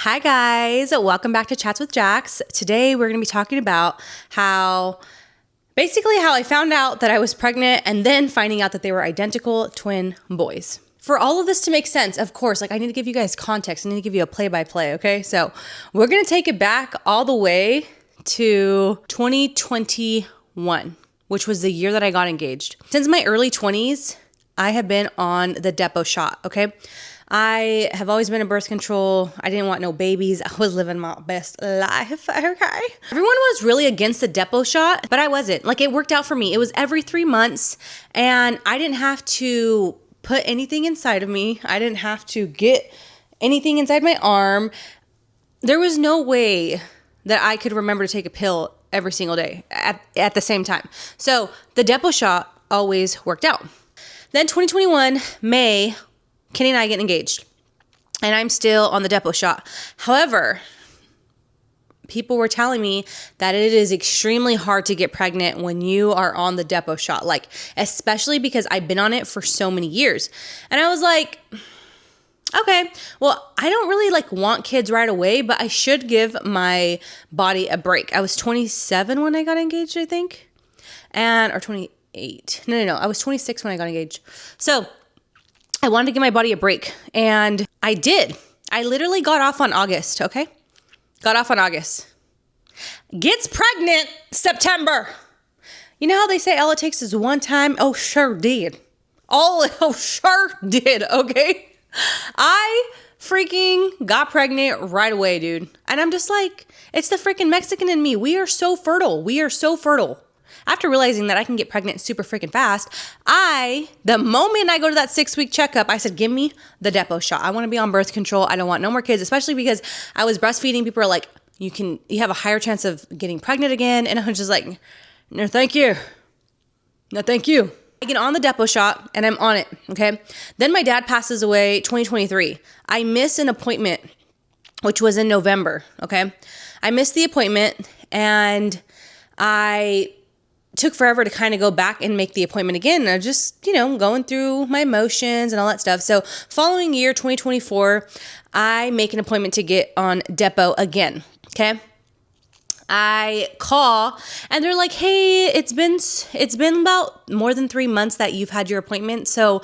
Hi guys, welcome back to Chats with Jax. Today we're going to be talking about how I found out that I was pregnant and then finding out that they were identical twin boys. For all of this to make sense, of course, I need to give you guys context. I need to give you a play-by-play, okay? So we're going to take it back all the way to 2021, which was the year that I got engaged. Since my early 20s, I have been on the Depo shot, okay? I have always been in birth control. I didn't want no babies. I was living my best life, okay? Everyone was really against the Depo shot, but I wasn't. It worked out for me. It was every 3 months, and I didn't have to put anything inside of me. I didn't have to get anything inside my arm. There was no way that I could remember to take a pill every single day at the same time. So the Depo shot always worked out. Then 2021, May, Kenny and I get engaged, and I'm still on the Depo shot. However, people were telling me that it is extremely hard to get pregnant when you are on the Depo shot, especially because I've been on it for so many years. And I was like, okay, well, I don't really want kids right away, but I should give my body a break. I was 27 when I got engaged, I think, or 28. No, I was 26 when I got engaged. So I wanted to give my body a break, and I did. I literally got off on August, okay? Got off on August. Gets pregnant September. You know how they say all it takes is one time? Oh, sure did. Sure did, okay? I freaking got pregnant right away, dude. And I'm just it's the freaking Mexican in me. We are so fertile. After realizing that I can get pregnant super freaking fast, the moment I go to that 6-week checkup, I said, give me the Depo shot. I want to be on birth control. I don't want no more kids, especially because I was breastfeeding. People are like, you have a higher chance of getting pregnant again. And I was just like, no, thank you. No, thank you. I get on the Depo shot and I'm on it, okay? Then my dad passes away 2023. I miss an appointment, which was in November, okay? I missed the appointment, and I took forever to kind of go back and make the appointment again. And I just, going through my emotions and all that stuff. So following year, 2024, I make an appointment to get on Depo again, okay? I call and they're like, hey, it's been about more than 3 months that you've had your appointment. So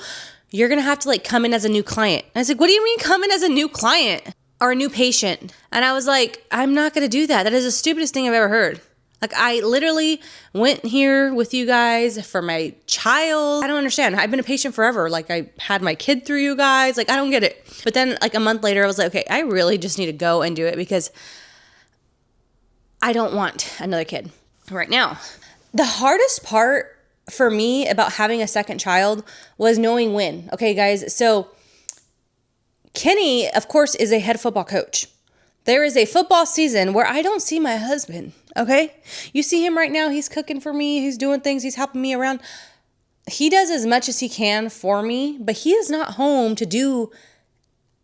you're going to have to come in as a new client. And I was like, what do you mean come in as a new client or a new patient? And I was like, I'm not going to do that. That is the stupidest thing I've ever heard. I literally went here with you guys for my child. I don't understand. I've been a patient forever. I had my kid through you guys. I don't get it. But then a month later, I was like, okay, I really just need to go and do it because I don't want another kid right now. The hardest part for me about having a second child was knowing when. Okay, guys. So Kenny, of course, is a head football coach. There is a football season where I don't see my husband, okay? You see him right now. He's cooking for me. He's doing things. He's helping me around. He does as much as he can for me, but he is not home to do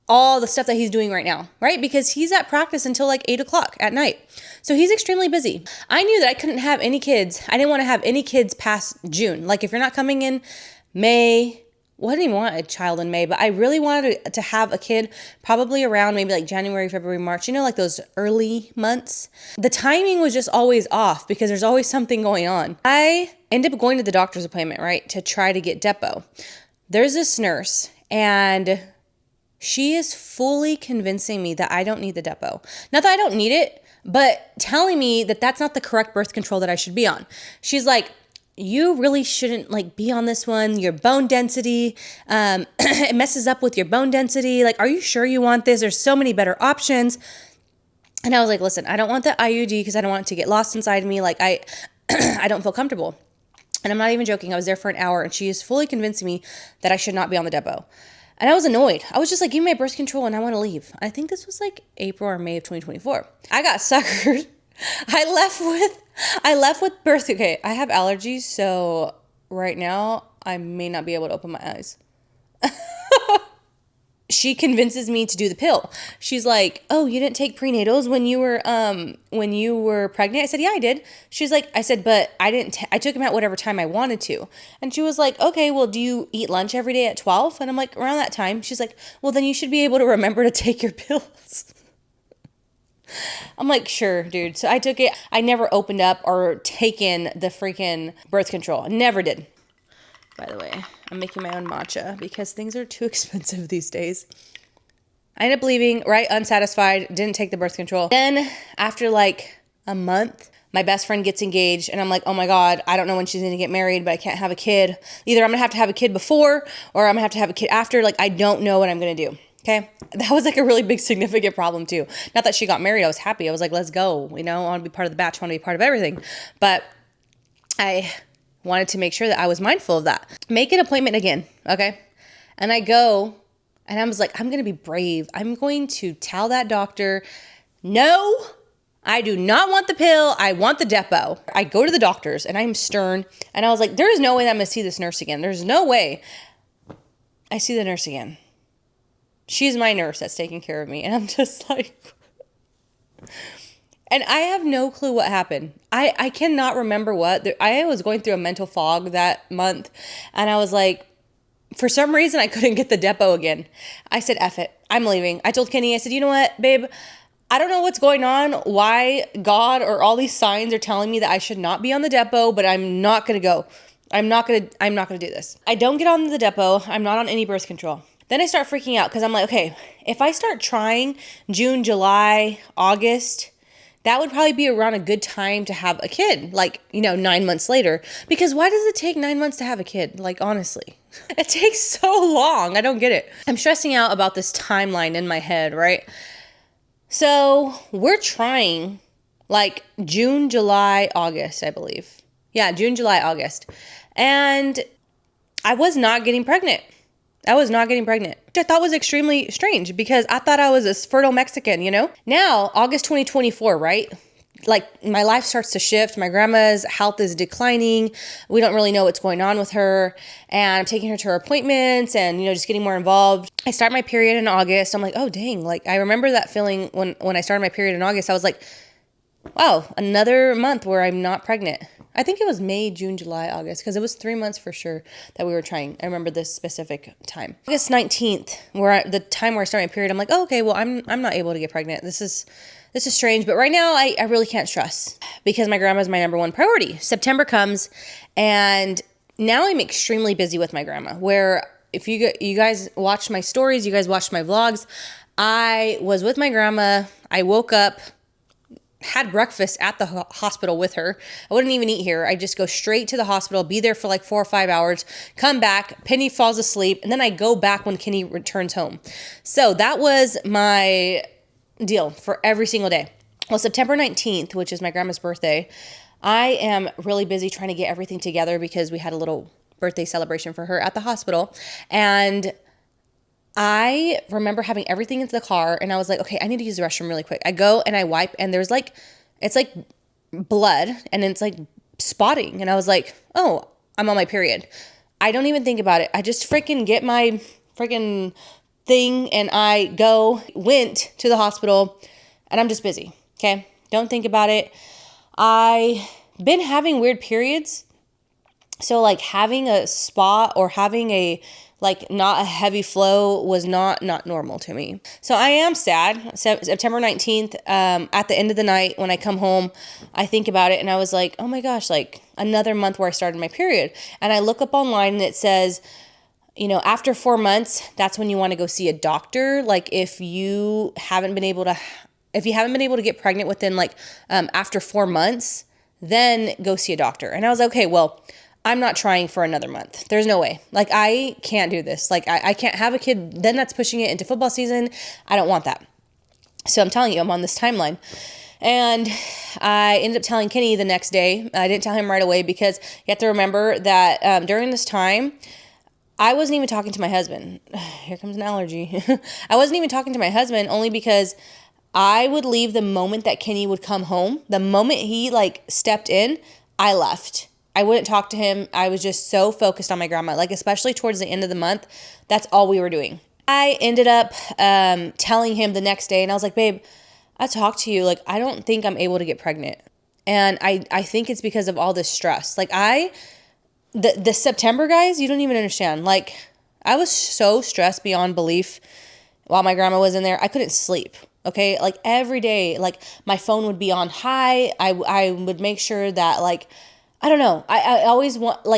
all the stuff that he's doing right now, right? Because he's at practice until 8 o'clock at night. So he's extremely busy. I knew that I couldn't have any kids. I didn't want to have any kids past June. If you're not coming in May, I didn't even want a child in May, but I really wanted to have a kid probably around maybe January, February, March, those early months. The timing was just always off because there's always something going on. I ended up going to the doctor's appointment, right, to try to get Depo. There's this nurse, and she is fully convincing me that I don't need the Depo. Not that I don't need it, but telling me that that's not the correct birth control that I should be on. She's like, you really shouldn't be on this one. Your bone density, it messes up with your bone density. Are you sure you want this? There's so many better options. And I was like, listen, I don't want the IUD because I don't want it to get lost inside me. I don't feel comfortable. And I'm not even joking. I was there for an hour and she is fully convincing me that I should not be on the Depo. And I was annoyed. I was just give me my birth control and I want to leave. I think this was April or May of 2024. I got suckered. I left with birth. Okay, I have allergies, so right now I may not be able to open my eyes. She convinces me to do the pill. She's like, "Oh, you didn't take prenatals when you were pregnant?" I said, "Yeah, I did." She's like, I said, "But I didn't. I took them at whatever time I wanted to." And she was like, "Okay, well, do you eat lunch every day at 12?" And I'm like, "Around that time." She's like, "Well, then you should be able to remember to take your pills." I'm like, sure, dude. So I took it. I never opened up or taken the freaking birth control. I never did. By the way, I'm making my own matcha because things are too expensive these days. I ended up leaving, right? Unsatisfied. Didn't take the birth control. Then after like a month, my best friend gets engaged and I'm like, oh my God, I don't know when she's going to get married, but I can't have a kid. Either I'm going to have a kid before or I'm going to have a kid after. Like, I don't know what I'm going to do. Okay. That was like a really big significant problem too. Not that she got married. I was happy. I was like, let's go. You know, I want to be part of the batch. I want to be part of everything. But I wanted to make sure that I was mindful of that. Make an appointment again. Okay. And I go and I was like, I'm going to be brave. I'm going to tell that doctor, no, I do not want the pill. I want the depot. I go to the doctors and I'm stern. And I was like, there is no way that I'm going to see this nurse again. There's no way. I see the nurse again. She's my nurse that's taking care of me. And I'm just like, and I have no clue what happened. I cannot remember what. I was going through a mental fog that month. And I was like, for some reason, I couldn't get the depot again. I said, F it. I'm leaving. I told Kenny, I said, you know what, babe? I don't know what's going on, why God or all these signs are telling me that I should not be on the depot, but I'm not going to go. I'm not going to do this. I don't get on the depot. I'm not on any birth control. Then I start freaking out because I'm like, okay, if I start trying June, July, August, that would probably be around a good time to have a kid, like, 9 months later. Because why does it take 9 months to have a kid? Like, honestly, it takes so long. I don't get it. I'm stressing out about this timeline in my head, right? So we're trying like June, July, August, I believe. Yeah, June, July, August. And I was not getting pregnant. Which I thought was extremely strange because I thought I was a fertile Mexican, Now, August 2024, right? Like my life starts to shift. My grandma's health is declining. We don't really know what's going on with her. And I'm taking her to her appointments and, just getting more involved. I start my period in August. I'm like, oh, dang. Like I remember that feeling when I started my period in August. I was like, wow, another month where I'm not pregnant. I think it was May, June, July, August, because it was 3 months for sure that we were trying. I remember this specific time. August 19th, the time where I started my period, I'm like, oh, okay, well, I'm not able to get pregnant. This is strange. But right now, I really can't stress because my grandma is my number one priority. September comes, and now I'm extremely busy with my grandma, where if you guys watched my stories, you guys watched my vlogs, I was with my grandma. I woke up, had breakfast at the hospital with her. I wouldn't even eat here. I just go straight to the hospital, be there for like 4 or 5 hours, come back, Penny falls asleep, and then I go back when Kenny returns home. So that was my deal for every single day. Well, September 19th, which is my grandma's birthday, I am really busy trying to get everything together because we had a little birthday celebration for her at the hospital. And I remember having everything into the car and I was like, okay, I need to use the restroom really quick. I go and I wipe and there's like, it's like blood and it's like spotting. And I was like, oh, I'm on my period. I don't even think about it. I just freaking get my freaking thing and I went to the hospital and I'm just busy. Okay. Don't think about it. I've been having weird periods. So like having a spot or having not a heavy flow was not normal to me. So I am sad. September 19th, at the end of the night when I come home, I think about it and I was like, oh my gosh, like another month where I started my period. And I look up online and it says, after 4 months, that's when you want to go see a doctor. Like if you haven't been able to get pregnant within after 4 months, then go see a doctor. And I was like, okay, well, I'm not trying for another month. There's no way. Like, I can't do this. Like, I can't have a kid. Then that's pushing it into football season. I don't want that. So I'm telling you, I'm on this timeline. And I ended up telling Kenny the next day. I didn't tell him right away because you have to remember that during this time, I wasn't even talking to my husband. Here comes an allergy. I wasn't even talking to my husband only because I would leave the moment that Kenny would come home. The moment he stepped in, I left. I wouldn't talk to him. I was just so focused on my grandma, especially towards the end of the month. That's all we were doing. I ended up telling him the next day, and I was like, babe, I talked to you. I don't think I'm able to get pregnant. And I think it's because of all this stress. The September, guys, you don't even understand. I was so stressed beyond belief while my grandma was in there. I couldn't sleep. Okay, like every day, like my phone would be on high. I would make sure that like, I don't know. I always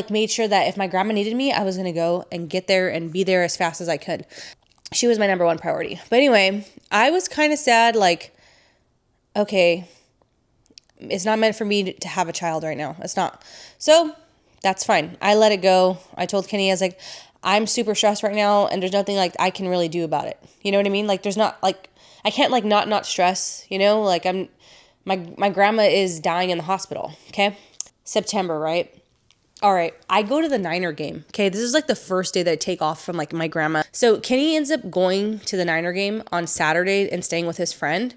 made sure that if my grandma needed me, I was gonna go and get there and be there as fast as I could. She was my number one priority. But anyway, I was kind of sad, like, okay, it's not meant for me to have a child right now. It's not. So that's fine. I let it go. I told Kenny, I was like, I'm super stressed right now, and there's nothing like I can really do about it. You know what I mean? Like there's not like I can't like not stress, you know? Like my grandma is dying in the hospital, okay? September, right? All right, I go to the Niner game. Okay, this is like the first day that I take off from like my grandma. So Kenny ends up going to the Niner game on Saturday and staying with his friend.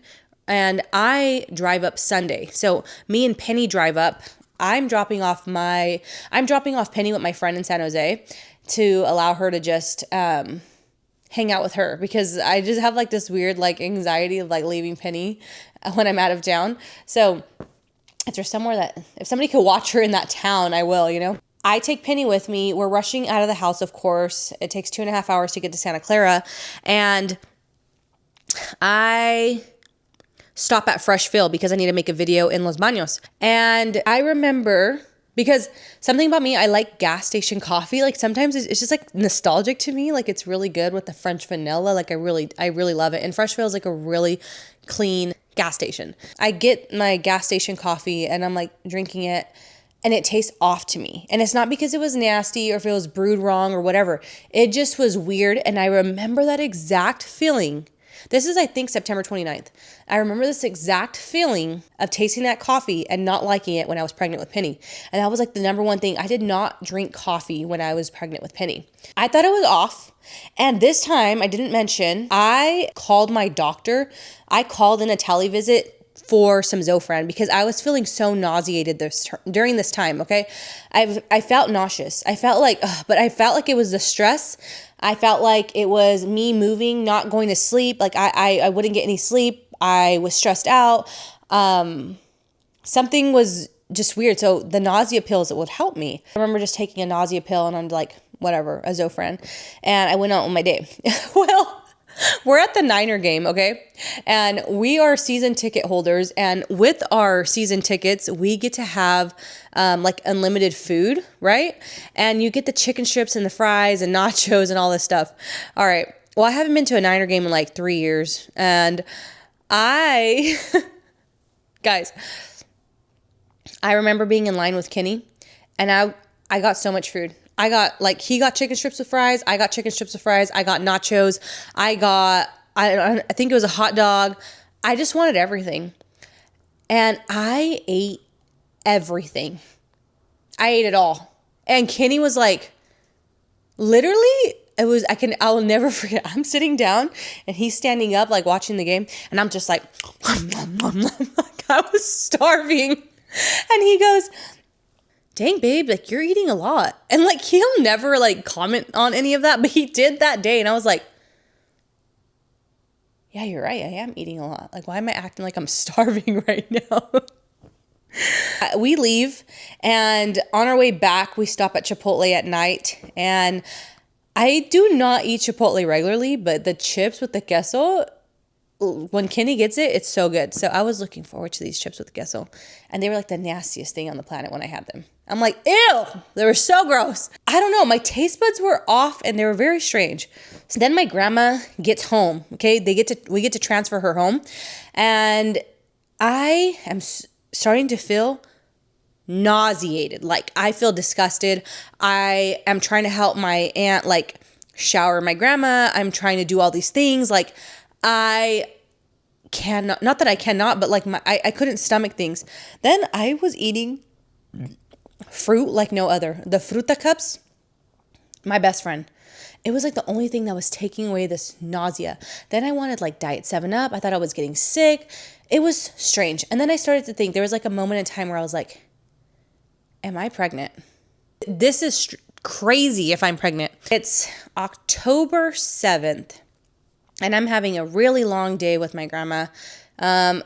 And I drive up Sunday. So me and Penny drive up. I'm dropping off Penny with my friend in San Jose to allow her to just hang out with her, because I just have like this weird like anxiety of like leaving Penny when I'm out of town. So if there's if somebody could watch her in that town, I will, you know? I take Penny with me. We're rushing out of the house, of course. It takes 2.5 hours to get to Santa Clara. And I stop at Fresh Fill because I need to make a video in Los Baños. And I remember, because something about me, I like gas station coffee. Like sometimes it's just like nostalgic to me. Like it's really good with the French vanilla. Like I really love it. And Fresh Fill is like a really clean gas station. I get my gas station coffee and I'm like drinking it and it tastes off to me. And it's not because it was nasty or if it was brewed wrong or whatever. It just was weird. And I remember that exact feeling. This is, I think, September 29th. I remember this exact feeling of tasting that coffee and not liking it when I was pregnant with Penny. And that was like the number one thing. I did not drink coffee when I was pregnant with Penny. I thought it was off. And this time, I didn't mention, I called my doctor. I called in a televisit for some Zofran because I was feeling so nauseated during this time, okay? I felt nauseous. I felt like, but I felt like it was the stress. I felt like it was me moving, not going to sleep. Like I wouldn't get any sleep. I was stressed out. Something was just weird. So the nausea pills, it would help me. I remember just taking a nausea pill and I'm like, whatever, a Zofran. And I went out on my day. Well, we're at the Niner game, okay? And we are season ticket holders. And with our season tickets, we get to have like unlimited food, right? And you get the chicken strips and the fries and nachos and all this stuff. All right. Well, I haven't been to a Niner game in like 3 years. And guys, I remember being in line with Kenny and I got so much food. He got chicken strips with fries. I got chicken strips with fries. I got nachos. I think it was a hot dog. I just wanted everything. And I ate everything. I ate it all. And Kenny was like, literally, I'll never forget. I'm sitting down and he's standing up, like watching the game. And I'm just like, I was starving. And he goes, dang, babe, like you're eating a lot. And like, he'll never like comment on any of that, but he did that day. And I was like, yeah, you're right. I am eating a lot. Like, why am I acting like I'm starving right now? We leave and on our way back, we stop at Chipotle at night. And I do not eat Chipotle regularly, but the chips with the queso, when Kenny gets it, it's so good. So I was looking forward to these chips with queso. And they were like the nastiest thing on the planet when I had them. I'm like, ew, they were so gross. I don't know. My taste buds were off and they were very strange. So then my grandma gets home. Okay. We get to transfer her home. And I am starting to feel nauseated. Like I feel disgusted. I am trying to help my aunt like shower my grandma. I'm trying to do all these things. Like I cannot, not that I cannot, but like I couldn't stomach things. Then I was eating fruit like no other. The Fruta Cups, my best friend. It was like the only thing that was taking away this nausea. Then I wanted like Diet 7-Up. I thought I was getting sick. It was strange. And then I started to think, there was like a moment in time where I was like, am I pregnant? This is crazy if I'm pregnant. It's October 7th. And I'm having a really long day with my grandma.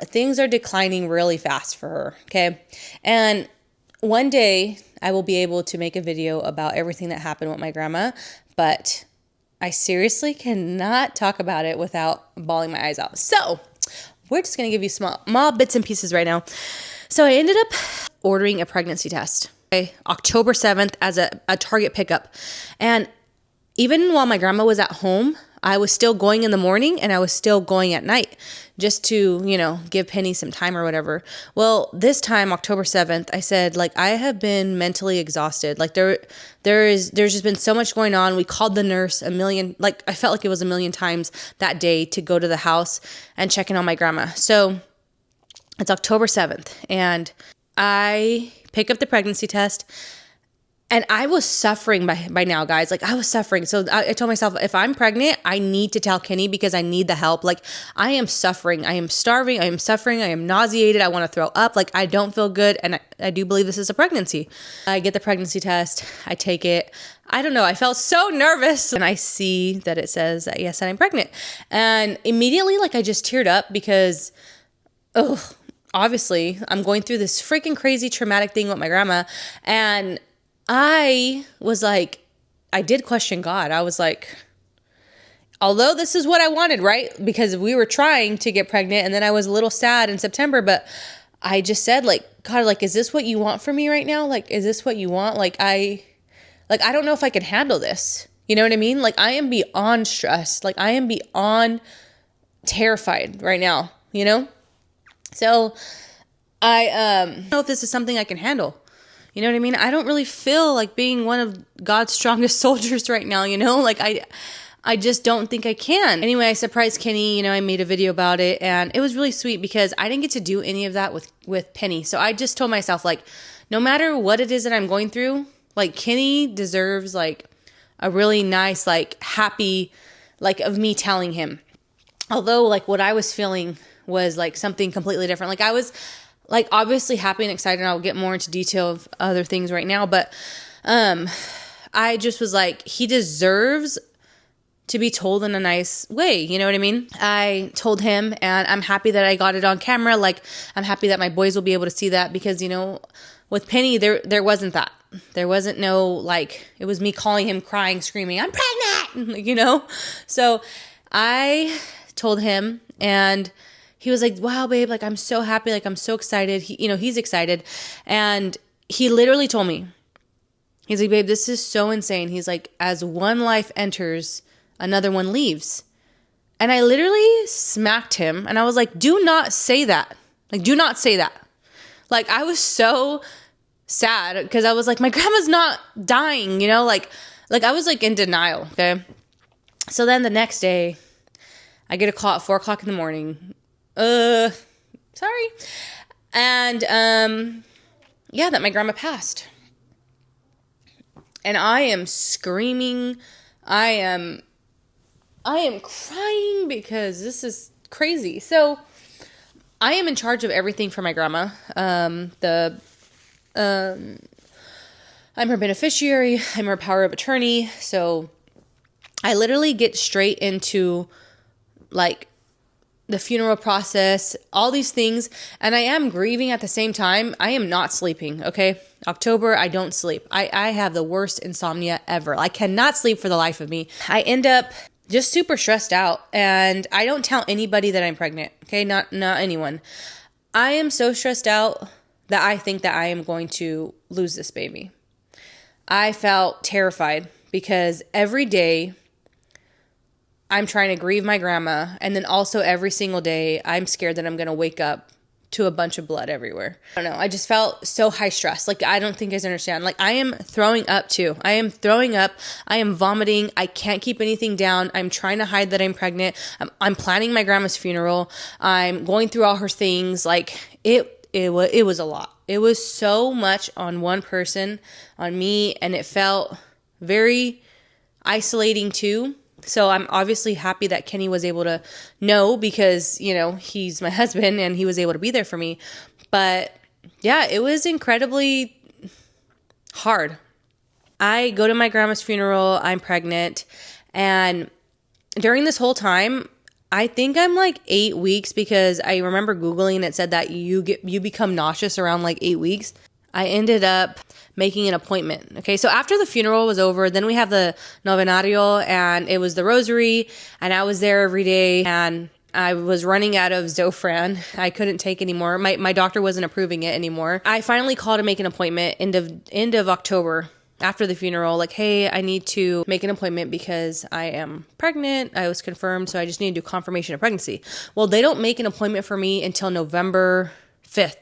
Things are declining really fast for her, okay? And one day I will be able to make a video about everything that happened with my grandma, but I seriously cannot talk about it without bawling my eyes out. So we're just going to give you small bits and pieces right now. So I ended up ordering a pregnancy test, okay, October 7th as a Target pickup. And even while my grandma was at home, I was still going in the morning and I was still going at night just to, give Penny some time or whatever. Well, this time, October 7th, I said, like, I have been mentally exhausted. Like there's just been so much going on. We called the nurse I felt like it was a million times that day to go to the house and check in on my grandma. So it's October 7th and I pick up the pregnancy test. And I was suffering by now, guys. Like, I was suffering. So I told myself, if I'm pregnant, I need to tell Kenny because I need the help. Like, I am suffering. I am starving. I am suffering. I am nauseated. I want to throw up. Like, I don't feel good. And I do believe this is a pregnancy. I get the pregnancy test. I take it. I don't know. I felt so nervous. And I see that it says, yes, I'm pregnant. And immediately, like, I just teared up because, obviously, I'm going through this freaking crazy traumatic thing with my grandma. And I was like, I did question God. I was like, although this is what I wanted, right? Because we were trying to get pregnant and then I was a little sad in September, but I just said, like, God, like, is this what you want for me right now? Like, is this what you want? I don't know if I can handle this. You know what I mean? Like, I am beyond stressed. Like, I am beyond terrified right now, So I don't know if this is something I can handle. You know what I mean? I don't really feel like being one of God's strongest soldiers right now, Like, I just don't think I can. Anyway, I surprised Kenny, I made a video about it, and it was really sweet because I didn't get to do any of that with Penny. So I just told myself, like, no matter what it is that I'm going through, like, Kenny deserves, like, a really nice, like, happy, like, of me telling him. Although, like, what I was feeling was, like, something completely different. Like, I was, like, obviously happy and excited. I'll get more into detail of other things right now. But I just was like, he deserves to be told in a nice way. You know what I mean? I told him, and I'm happy that I got it on camera. Like, I'm happy that my boys will be able to see that because, with Penny, there wasn't that. There wasn't no, like, it was me calling him, crying, screaming, I'm pregnant, So I told him, and he was like, wow, babe, like, I'm so happy. Like, I'm so excited. He's excited. And he literally told me, he's like, babe, this is so insane. He's like, as one life enters, another one leaves. And I literally smacked him. And I was like, do not say that. Like, do not say that. Like, I was so sad because I was like, my grandma's not dying, like I was like in denial. Okay. So then the next day I get a call at 4:00 in the morning. Sorry. And, that my grandma passed. And I am screaming. I am crying because this is crazy. So I am in charge of everything for my grandma. I'm her beneficiary. I'm her power of attorney. So I literally get straight into, like, the funeral process, all these things. And I am grieving at the same time. I am not sleeping, okay? October, I don't sleep. I have the worst insomnia ever. I cannot sleep for the life of me. I end up just super stressed out. And I don't tell anybody that I'm pregnant, okay? Not anyone. I am so stressed out that I think that I am going to lose this baby. I felt terrified because every day I'm trying to grieve my grandma. And then also every single day, I'm scared that I'm going to wake up to a bunch of blood everywhere. I don't know. I just felt so high stress. Like, I don't think you guys understand. Like, I am throwing up too. I am throwing up. I am vomiting. I can't keep anything down. I'm trying to hide that I'm pregnant. I'm planning my grandma's funeral. I'm going through all her things. Like, it was a lot. It was so much on one person, on me. And it felt very isolating too. So I'm obviously happy that Kenny was able to know because, he's my husband and he was able to be there for me. But yeah, it was incredibly hard. I go to my grandma's funeral. I'm pregnant. And during this whole time, I think I'm like 8 weeks because I remember Googling and it said that you become nauseous around like 8 weeks. I ended up making an appointment. Okay, so after the funeral was over, then we have the novenario and it was the rosary and I was there every day and I was running out of Zofran. I couldn't take anymore. My doctor wasn't approving it anymore. I finally called to make an appointment end of October after the funeral. Like, hey, I need to make an appointment because I am pregnant. I was confirmed, so I just need to do confirmation of pregnancy. Well, they don't make an appointment for me until November 5th.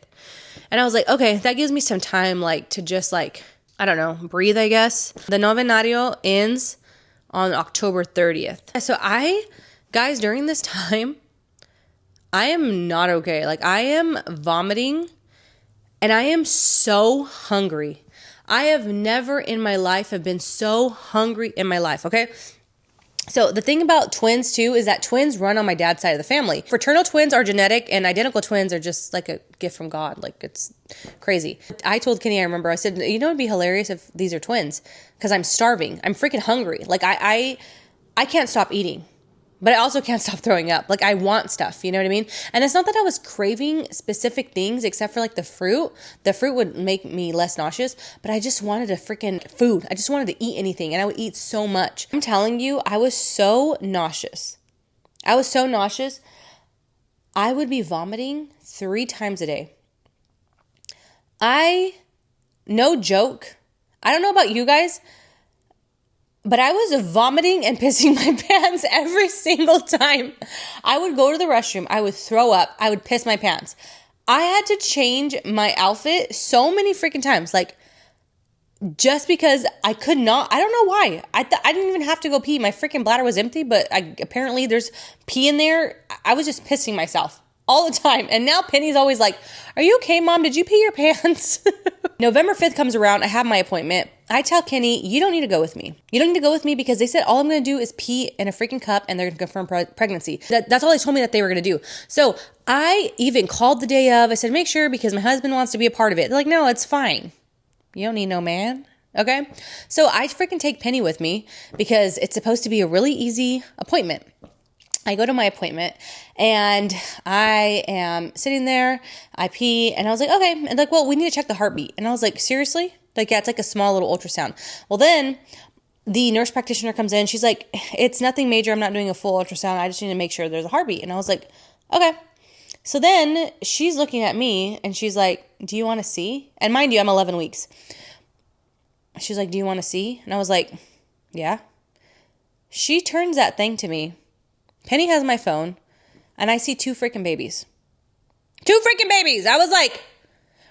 And I was like, okay, that gives me some time, like, to just, like, I don't know, breathe, I guess. The novenario ends on October 30th. So guys, during this time, I am not okay. Like, I am vomiting and I am so hungry. I have never in my life have been so hungry in my life, okay? So the thing about twins too is that twins run on my dad's side of the family. Fraternal twins are genetic and identical twins are just like a gift from God. Like, it's crazy. I told Kenny, I remember, I said, you know, it'd be hilarious if these are twins because I'm starving. I'm freaking hungry. Like, I can't stop eating, but I also can't stop throwing up. Like, I want stuff, you know what I mean? And it's not that I was craving specific things except for like the fruit. The fruit would make me less nauseous, but I just wanted a freaking food. I just wanted to eat anything and I would eat so much. I'm telling you, I was so nauseous. I would be vomiting 3 times a day. No joke. I don't know about you guys, but I was vomiting and pissing my pants every single time. I would go to the restroom. I would throw up. I would piss my pants. I had to change my outfit so many freaking times. Like, just because I could not. I don't know why. I didn't even have to go pee. My freaking bladder was empty, but apparently there's pee in there. I was just pissing myself all the time. And now Penny's always like, are you okay, Mom? Did you pee your pants? November 5th comes around. I have my appointment. I tell Kenny, you don't need to go with me. You don't need to go with me because they said all I'm going to do is pee in a freaking cup and they're going to confirm pregnancy. That's all they told me that they were going to do. So I even called the day of. I said, make sure because my husband wants to be a part of it. They're like, no, it's fine. You don't need no man. Okay. So I freaking take Penny with me because it's supposed to be a really easy appointment. I go to my appointment and I am sitting there, I pee, and I was like, okay. And like, well, we need to check the heartbeat. And I was like, seriously? Like, yeah, it's like a small little ultrasound. Well, then the nurse practitioner comes in. She's like, it's nothing major. I'm not doing a full ultrasound. I just need to make sure there's a heartbeat. And I was like, okay. So then she's looking at me and she's like, do you want to see? And mind you, I'm 11 weeks. She's like, do you want to see? And I was like, yeah. She turns that thing to me. Penny has my phone, and I see 2 freaking babies. 2 freaking babies! I was like,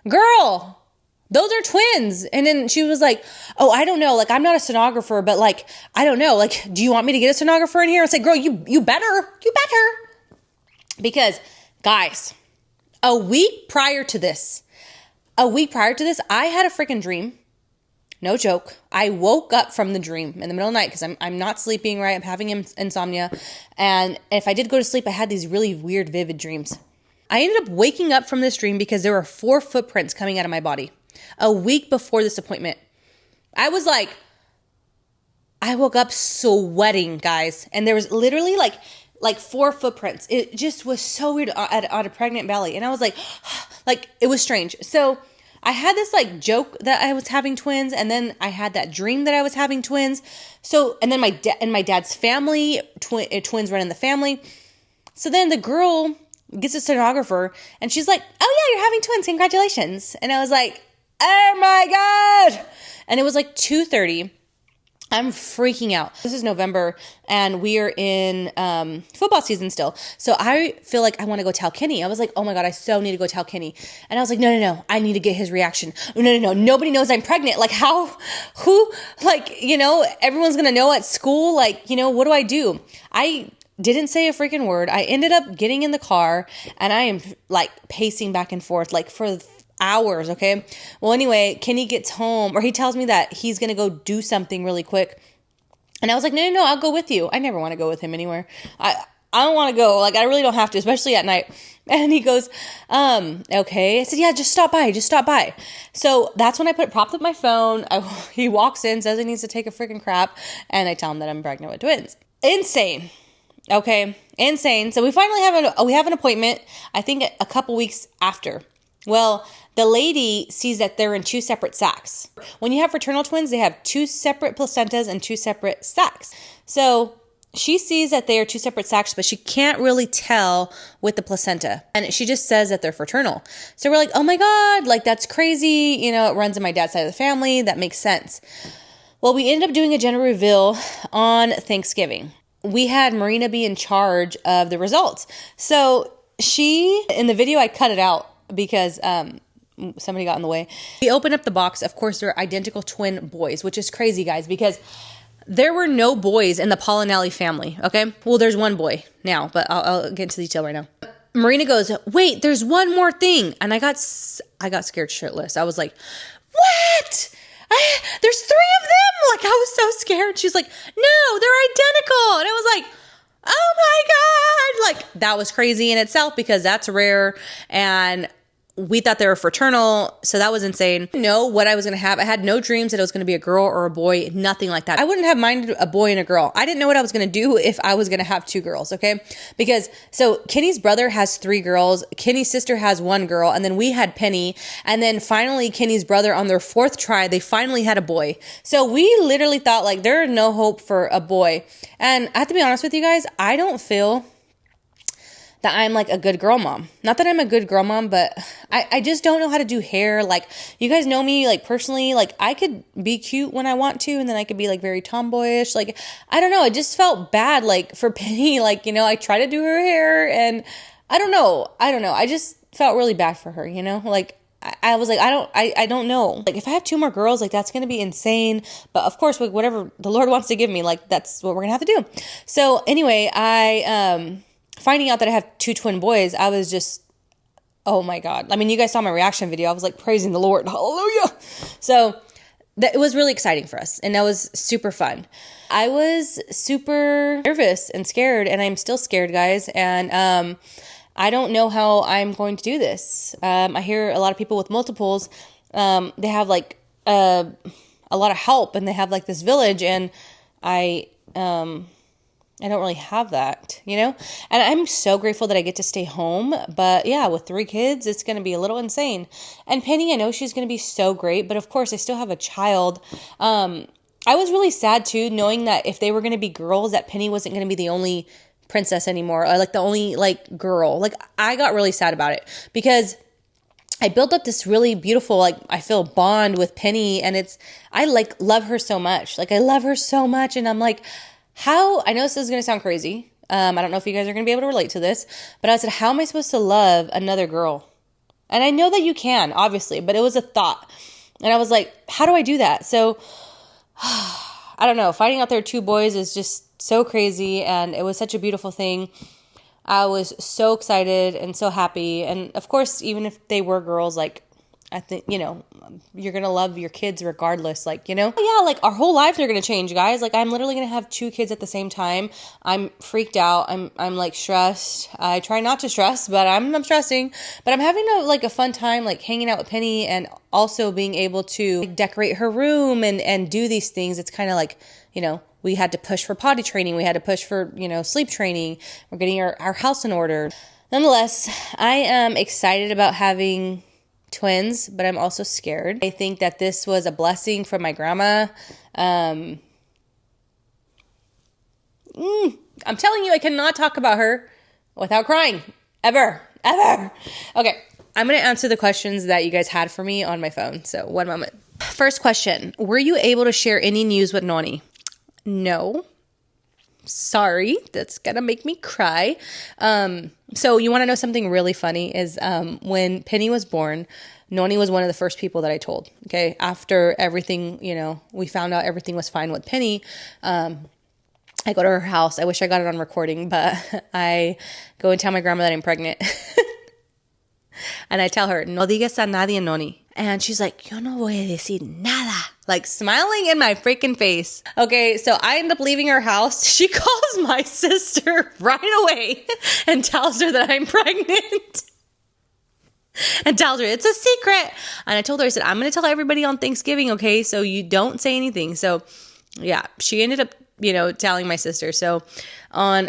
girl, those are twins. And then she was like, oh, I don't know. Like, I'm not a sonographer, but like, I don't know. Like, do you want me to get a sonographer in here? I was like, girl, you better. Because, guys, a week prior to this, I had a freaking dream. No joke. I woke up from the dream in the middle of the night because I'm not sleeping right. I'm having insomnia. And if I did go to sleep, I had these really weird, vivid dreams. I ended up waking up from this dream because there were 4 footprints coming out of my body a week before this appointment. I was like, I woke up sweating, guys. And there was literally like 4 footprints. It just was so weird on a pregnant belly. And I was like, it was strange. So I had this like joke that I was having twins, and then I had that dream that I was having twins. So, and then my dad's family, twins run in the family. So then the girl gets a sonographer, and she's like, "Oh yeah, you're having twins! Congratulations!" And I was like, "Oh my god!" And it was like 2:30. I'm freaking out. This is November and we are in football season still. So I feel like I want to go tell Kenny. I was like, oh my God, I so need to go tell Kenny. And I was like, no. I need to get his reaction. No. Nobody knows I'm pregnant. Like everyone's going to know at school. Like, what do I do? I didn't say a freaking word. I ended up getting in the car and I am like pacing back and forth like for hours. Okay. Well, anyway, Kenny gets home or he tells me that he's going to go do something really quick. And I was like, no, I'll go with you. I never want to go with him anywhere. I don't want to go. Like, I really don't have to, especially at night. And he goes, okay. I said, yeah, just stop by. So that's when I propped up my phone. He walks in, says he needs to take a freaking crap. And I tell him that I'm pregnant with twins. Insane. Okay. Insane. So we finally have an appointment, I think a couple weeks after. Well, the lady sees that they're in 2 separate sacs. When you have fraternal twins, they have 2 separate placentas and 2 separate sacs. So she sees that they are two separate sacs, but she can't really tell with the placenta. And she just says that they're fraternal. So we're like, oh my God, like that's crazy. You know, it runs in my dad's side of the family. That makes sense. Well, we ended up doing a gender reveal on Thanksgiving. We had Marina be in charge of the results. So she, in the video, I cut it out because somebody got in the way. We opened up the box. Of course, they're identical twin boys, which is crazy, guys, because there were no boys in the Pollinelli family, okay? Well, there's one boy now, but I'll get into detail right now. Marina goes, wait, there's one more thing. And I got scared shitless. I was like, what? There's 3 of them? Like, I was so scared. She's like, no, they're identical. And I was like, oh my God. Like, that was crazy in itself because that's rare. And we thought they were fraternal, so that was insane. I didn't know what I was going to have. I had no dreams that it was going to be a girl or a boy, nothing like that. I wouldn't have minded a boy and a girl. I didn't know what I was going to do if I was going to have 2 girls, okay? Because, so Kenny's brother has 3 girls, Kenny's sister has 1 girl, and then we had Penny, and then finally Kenny's brother on their 4th try, they finally had a boy. So we literally thought, like, there is no hope for a boy. And I have to be honest with you guys, I don't feel that I'm like a good girl mom. Not that I'm a good girl mom, but I just don't know how to do hair. Like, you guys know me, like, personally, like, I could be cute when I want to, and then I could be like very tomboyish. Like, I don't know. It just felt bad, like, for Penny. Like, you know, I try to do her hair, and I don't know. I just felt really bad for her, you know? Like, I was like, I don't know. Like, if I have 2 more girls, like, that's going to be insane. But of course, like, whatever the Lord wants to give me, like, that's what we're going to have to do. So anyway, finding out that I have 2 twin boys, I was just, oh my God. I mean, you guys saw my reaction video. I was like praising the Lord. Hallelujah. So it was really exciting for us. And that was super fun. I was super nervous and scared, and I'm still scared, guys. And I don't know how I'm going to do this. I hear a lot of people with multiples, they have like a lot of help, and they have like this village, and I don't really have that, you know? And I'm so grateful that I get to stay home. But yeah, with 3 kids, it's going to be a little insane. And Penny, I know she's going to be so great, but of course, I still have a child. I was really sad too, knowing that if they were going to be girls, that Penny wasn't going to be the only princess anymore, or like the only like girl. Like, I got really sad about it because I built up this really beautiful, like, I feel bond with Penny, and I like love her so much. Like, I love her so much. And I'm like, I know this is going to sound crazy. I don't know if you guys are going to be able to relate to this, but I said, how am I supposed to love another girl? And I know that you can, obviously, but it was a thought. And I was like, how do I do that? So I don't know. Finding out there are 2 boys is just so crazy. And it was such a beautiful thing. I was so excited and so happy. And of course, even if they were girls, like, I think, you know, you're going to love your kids regardless, like, you know? Yeah, like, our whole lives are going to change, guys. Like, I'm literally going to have 2 kids at the same time. I'm freaked out. I'm like stressed. I try not to stress, but I'm stressing. But I'm having a fun time, like, hanging out with Penny, and also being able to like, decorate her room and do these things. It's kind of like, you know, we had to push for potty training. We had to push for, you know, sleep training. We're getting our house in order. Nonetheless, I am excited about having twins, but I'm also scared. I think that this was a blessing from my grandma. I'm telling you, I cannot talk about her without crying. Ever. Okay, I'm going to answer the questions that you guys had for me on my phone. So, one moment. First question. Were you able to share any news with Noni? No. Sorry, that's gonna make me cry. So you want to know something really funny is when Penny was born, Noni was one of the first people that I told. Okay, after everything, you know, we found out everything was fine with Penny. I go to her house. I wish I got it on recording, but I go and tell my grandma that I'm pregnant. And I tell her, no digas a nadie, Noni. And she's like, yo no voy a decir nada. Like, smiling in my freaking face. Okay, so I end up leaving her house. She calls my sister right away and tells her that I'm pregnant. And tells her it's a secret. And I told her, I said, I'm going to tell everybody on Thanksgiving, okay? So you don't say anything. So yeah, she ended up, you know, telling my sister. So on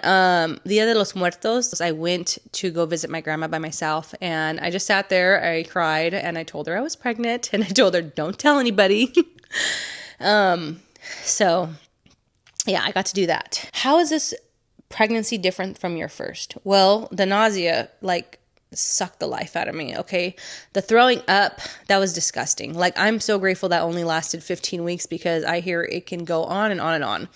Dia de los Muertos, I went to go visit my grandma by myself, and I just sat there, I cried, and I told her I was pregnant, and I told her, don't tell anybody. So yeah, I got to do that. How is this pregnancy different from your first? Well, the nausea, like, sucked the life out of me, okay? The throwing up, that was disgusting. Like, I'm so grateful that only lasted 15 weeks because I hear it can go on and on and on.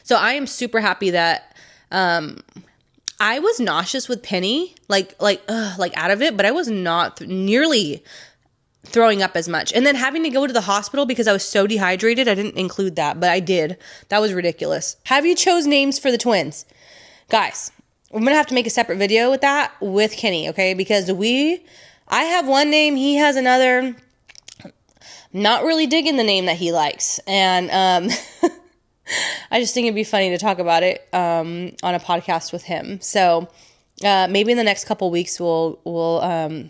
So I am super happy that I was nauseous with Penny, like out of it, but I was not nearly throwing up as much. And then having to go to the hospital because I was so dehydrated, I didn't include that, but I did. That was ridiculous. Have you chose names for the twins? Guys, I'm going to have to make a separate video with that with Kenny, okay? Because I have one name, he has another. Not really digging the name that he likes. And I just think it'd be funny to talk about it on a podcast with him. So maybe in the next couple weeks we'll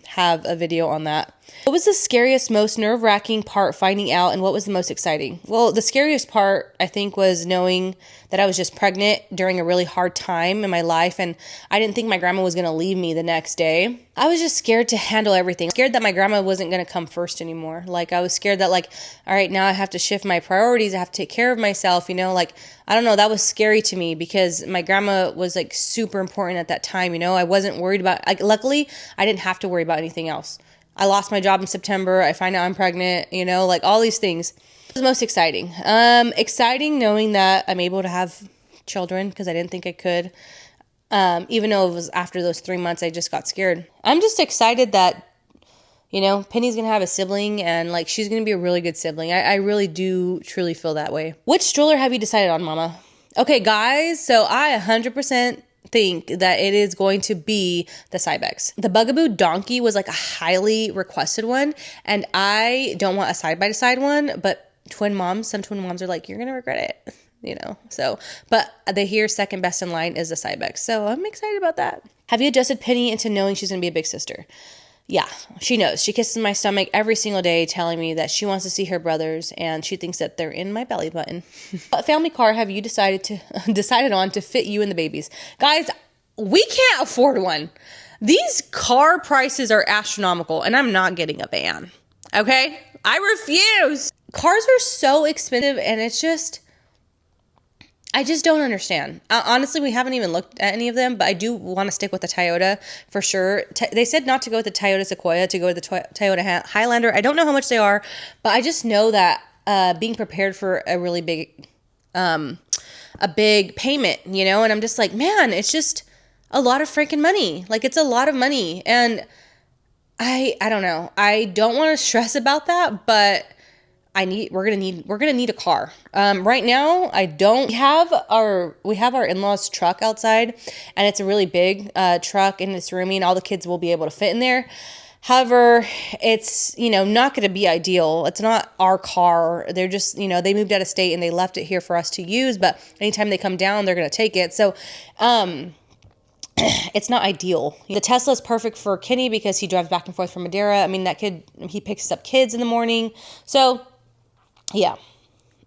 have a video on that. What was the scariest, most nerve-wracking part finding out, and what was the most exciting? Well, the scariest part, I think, was knowing that I was just pregnant during a really hard time in my life, and I didn't think my grandma was going to leave me the next day. I was just scared to handle everything. Scared that my grandma wasn't going to come first anymore. Like, I was scared that, like, all right, now I have to shift my priorities. I have to take care of myself, you know? Like, I don't know. That was scary to me because my grandma was, like, super important at that time, you know? I wasn't worried about, like, luckily, I didn't have to worry about anything else. I lost my job in September. I find out I'm pregnant, you know, like all these things. It was most exciting. Exciting knowing that I'm able to have children because I didn't think I could. Even though it was after those 3 months, I just got scared. I'm just excited that, you know, Penny's going to have a sibling and like she's going to be a really good sibling. I really do truly feel that way. Which stroller have you decided on, Mama? Okay, guys, so I 100% think that it is going to be the Cybex. The Bugaboo Donkey was like a highly requested one, and I don't want a side-by-side one, but some twin moms are like, you're gonna regret it, you know. So, but they hear second best in line is the Cybex, so I'm excited about that. Have you adjusted Penny into knowing she's gonna be a big sister? Yeah, she knows. She kisses my stomach every single day telling me that she wants to see her brothers and she thinks that they're in my belly button. What family car have you decided on to fit you and the babies? Guys, we can't afford one. These car prices are astronomical and I'm not getting a van. Okay? I refuse. Cars are so expensive and I just don't understand. Honestly, we haven't even looked at any of them, but I do want to stick with the Toyota for sure. They said not to go with the Toyota Sequoia, to go with the Toyota Highlander. I don't know how much they are, but I just know that being prepared for a really big payment, you know, and I'm just like, man, it's just a lot of freaking money. Like, it's a lot of money. And I don't know. I don't want to stress about that, but we're gonna need a car. Right now, we have our in-laws' truck outside, and it's a really big truck, and it's roomy, and all the kids will be able to fit in there. However, it's, you know, not going to be ideal. It's not our car. They're just, you know, they moved out of state and they left it here for us to use, but anytime they come down, they're going to take it. So, it's not ideal. The Tesla is perfect for Kenny because he drives back and forth from Madeira. I mean, that kid, he picks up kids in the morning. So, yeah.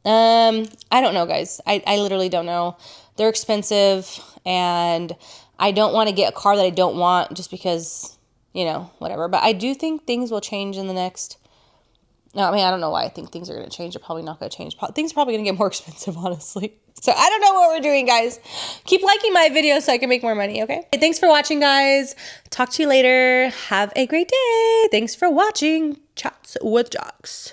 I don't know, guys. I literally don't know. They're expensive, and I don't want to get a car that I don't want just because, you know, whatever. But I do think things will change in the next... No, I mean, I don't know why I think things are going to change. They're probably not going to change. Things are probably going to get more expensive, honestly. So I don't know what we're doing, guys. Keep liking my videos so I can make more money, okay? Thanks for watching, guys. Talk to you later. Have a great day. Thanks for watching Chats with Jocks.